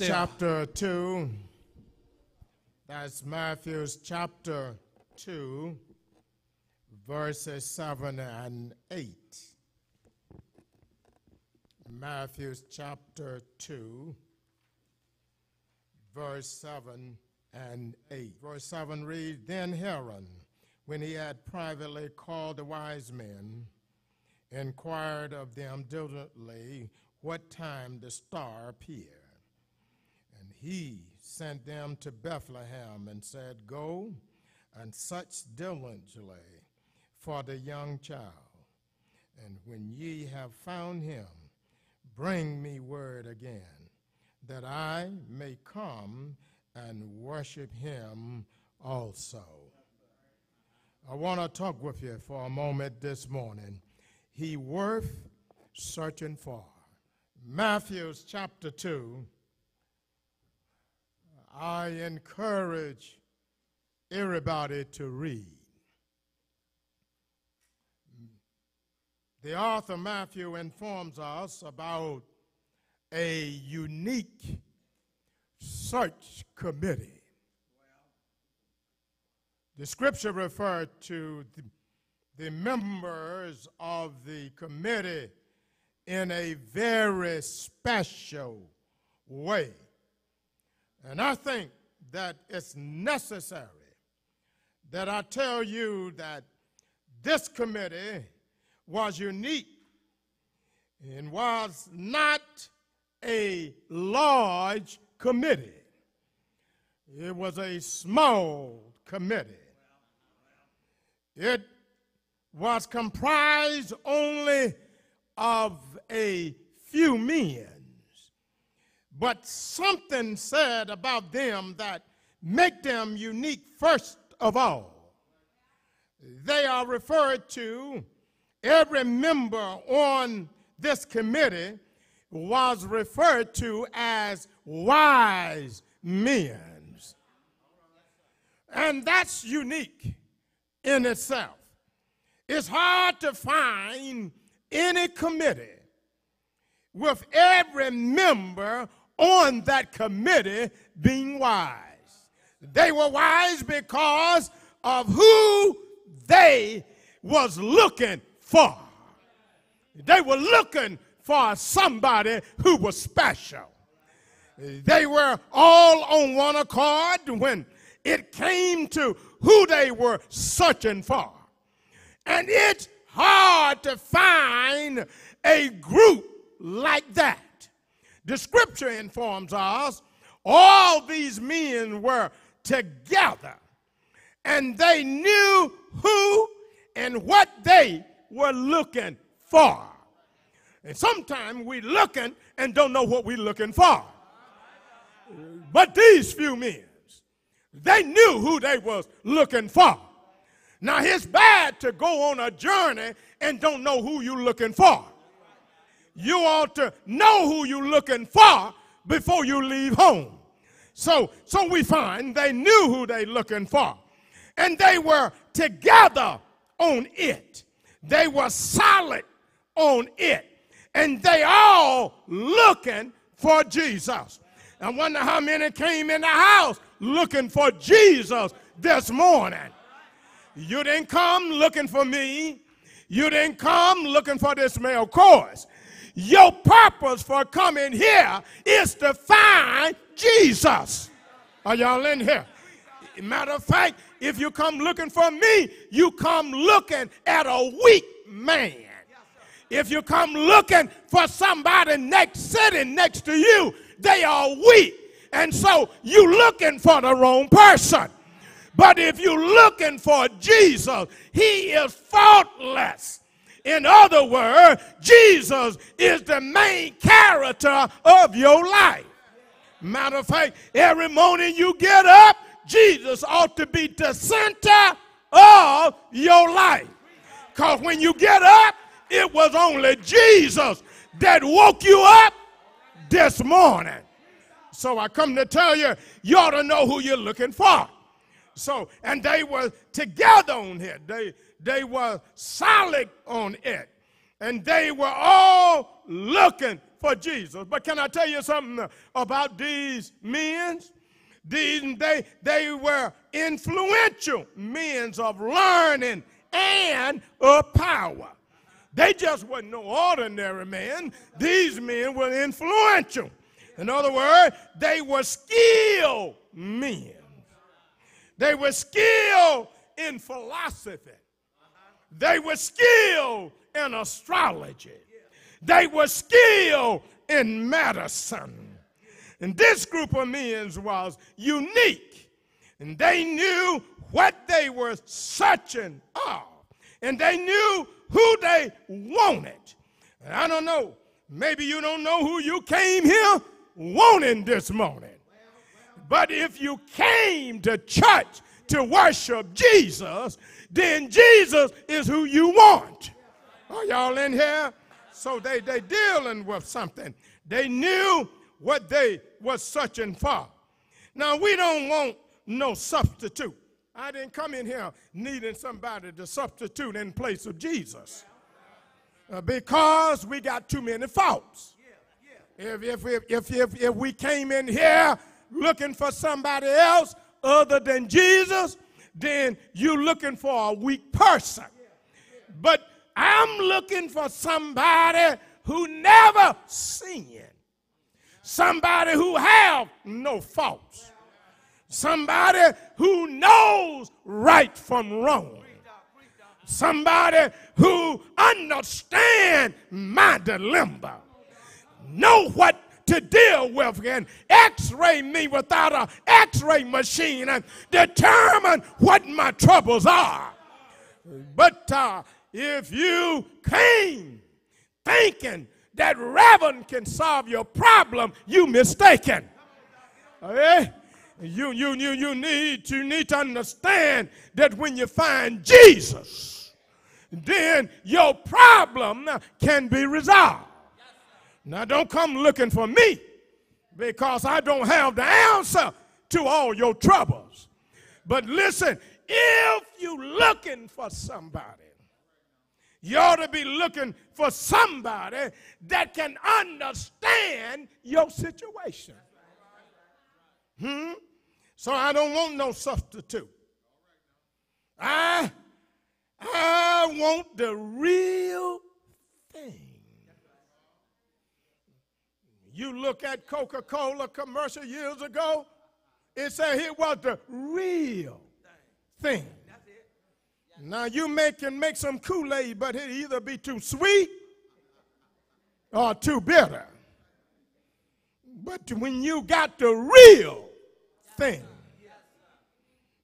Chapter 2. That's Matthew's chapter 2, verses 7 and 8. Matthew's chapter 2, verse 7 and 8. Verse 7 reads, Then Herod, when he had privately called the wise men, inquired of them diligently what time the star appeared. And he sent them to Bethlehem and said, Go and search diligently for the young child. And when ye have found him, bring me word again, that I may come and worship him also. I want to talk with you for a moment this morning. He worth searching for. Matthew's chapter 2. I encourage everybody to read. The author Matthew informs us about a unique search committee. The scripture referred to the members of the committee in a very special way. And I think that it's necessary that I tell you that this committee was unique and was not a large committee. It was a small committee. It was comprised only of a few men. But something said about them that make them unique first of all. They are referred to, every member on this committee was referred to as wise men. And that's unique in itself. It's hard to find any committee with every member on that committee being wise. They were wise because of who they was looking for. They were looking for somebody who was special. They were all on one accord when it came to who they were searching for. And it's hard to find a group like that. The scripture informs us all these men were together and they knew who and what they were looking for. And sometimes we're looking and don't know what we're looking for. But these few men, they knew who they was looking for. Now it's bad to go on a journey and don't know who you're looking for. You ought to know who you're looking for before you leave home. So we find they knew who they looking for. And they were together on it. They were solid on it. And they all looking for Jesus. I wonder how many came in the house looking for Jesus this morning. You didn't come looking for me. You didn't come looking for this male chorus. Your purpose for coming here is to find Jesus. Are y'all in here? Matter of fact, if you come looking for me, you come looking at a weak man. If you come looking for somebody sitting next to you, they are weak. And so you looking for the wrong person. But if you're looking for Jesus, he is faultless. In other words, Jesus is the main character of your life. Matter of fact, every morning you get up, Jesus ought to be the center of your life. Because when you get up, it was only Jesus that woke you up this morning. So I come to tell you, you ought to know who you're looking for. So, and they were together on it. They were solid on it. And they were all looking for Jesus. But can I tell you something about these men? They were influential men of learning and of power. They just weren't no ordinary men. These men were influential. In other words, they were skilled men. They were skilled in philosophy. They were skilled in astrology. They were skilled in medicine. And this group of men was unique. And they knew what they were searching of. And they knew who they wanted. And I don't know, maybe you don't know who you came here wanting this morning. But if you came to church to worship Jesus, then Jesus is who you want. Are y'all in here? So they dealing with something. They knew what they were searching for. Now, we don't want no substitute. I didn't come in here needing somebody to substitute in place of Jesus. Because we got too many faults. If we came in here looking for somebody else other than Jesus, then you're looking for a weak person. But I'm looking for somebody who never sinned. Somebody who have no faults. Somebody who knows right from wrong. Somebody who understands my dilemma. Know what to deal with and x-ray me without an x-ray machine and determine what my troubles are. But if you came thinking that Reverend can solve your problem, you mistaken. Okay? You need to understand that when you find Jesus, then your problem can be resolved. Now, don't come looking for me because I don't have the answer to all your troubles. But listen, if you're looking for somebody, you ought to be looking for somebody that can understand your situation. So I don't want no substitute. I want the real thing. You look at Coca-Cola commercial years ago, it said it was the real thing. Now you can make some Kool-Aid, but it either be too sweet or too bitter. But when you got the real thing,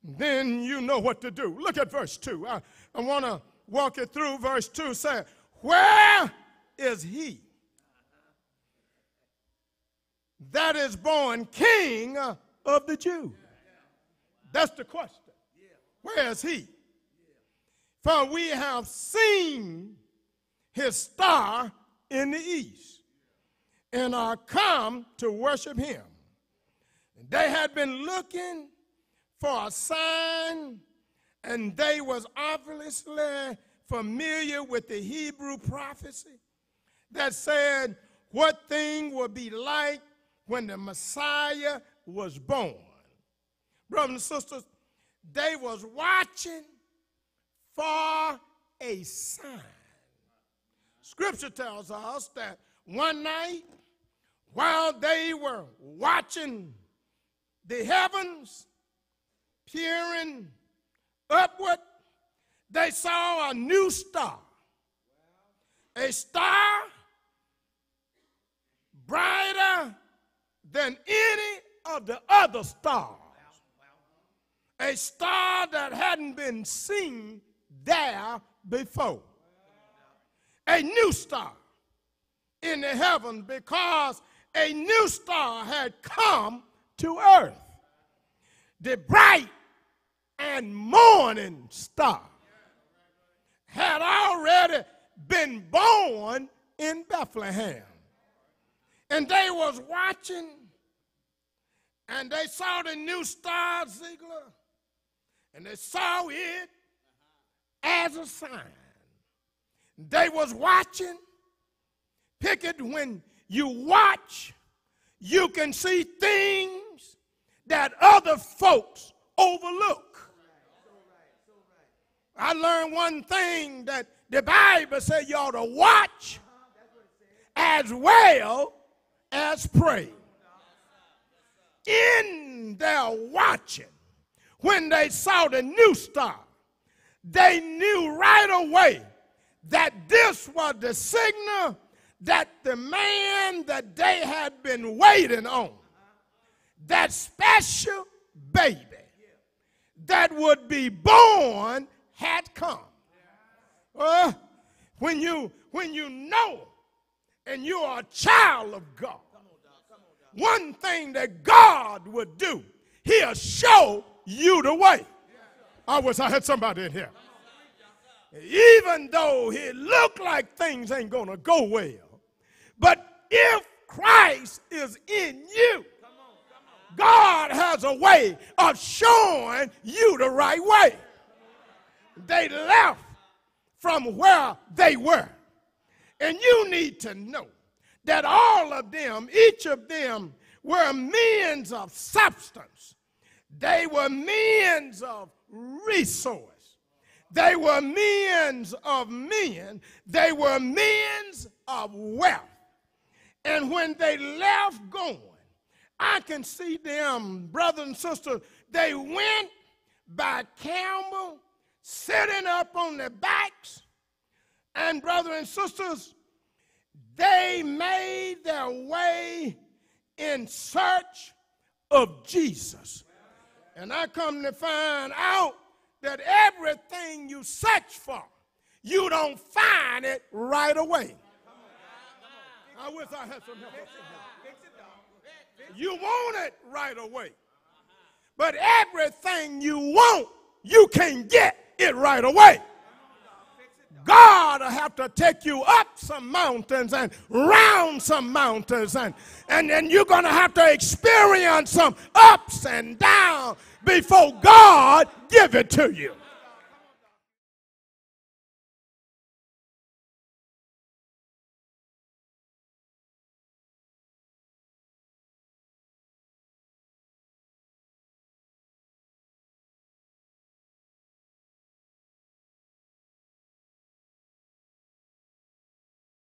then you know what to do. Look at verse 2. I want to walk you through verse 2. Say, where is he that is born King of the Jews? That's the question. Where is he? For we have seen his star in the east and are come to worship him. They had been looking for a sign, and they was obviously familiar with the Hebrew prophecy that said what thing would be like when the Messiah was born. Brothers and sisters, they was watching for a sign. Scripture tells us that one night, while they were watching the heavens, peering upward, they saw a new star. A star brighter than any of the other stars. A star that hadn't been seen there before. A new star in the heaven, because a new star had come to earth. The bright and morning star had already been born in Bethlehem. And they was watching, and they saw the new star, Ziegler, and they saw it as a sign. They was watching. Pick it when you watch, you can see things that other folks overlook. I learned one thing, that the Bible says you ought to watch as well as pray. In their watching, when they saw the new star, they knew right away that this was the signal that the man that they had been waiting on, that special baby that would be born, had come. When you know and you are a child of God, one thing that God would do, he'll show you the way. I wish I had somebody in here. Even though it looked like things ain't going to go well, but if Christ is in you, God has a way of showing you the right way. They left from where they were. And you need to know that all of them, each of them, were men of substance. They were men of resource. They were men of men. They were men of wealth. And when they left going, I can see them, brothers and sisters, they went by camel, sitting up on their backs. And brothers and sisters, they made their way in search of Jesus. And I come to find out that everything you search for, you don't find it right away. I wish I had some help. You want it right away. But everything you want, you can't get it right away. God will have to take you up some mountains and round some mountains, and then you're going to have to experience some ups and downs before God give it to you.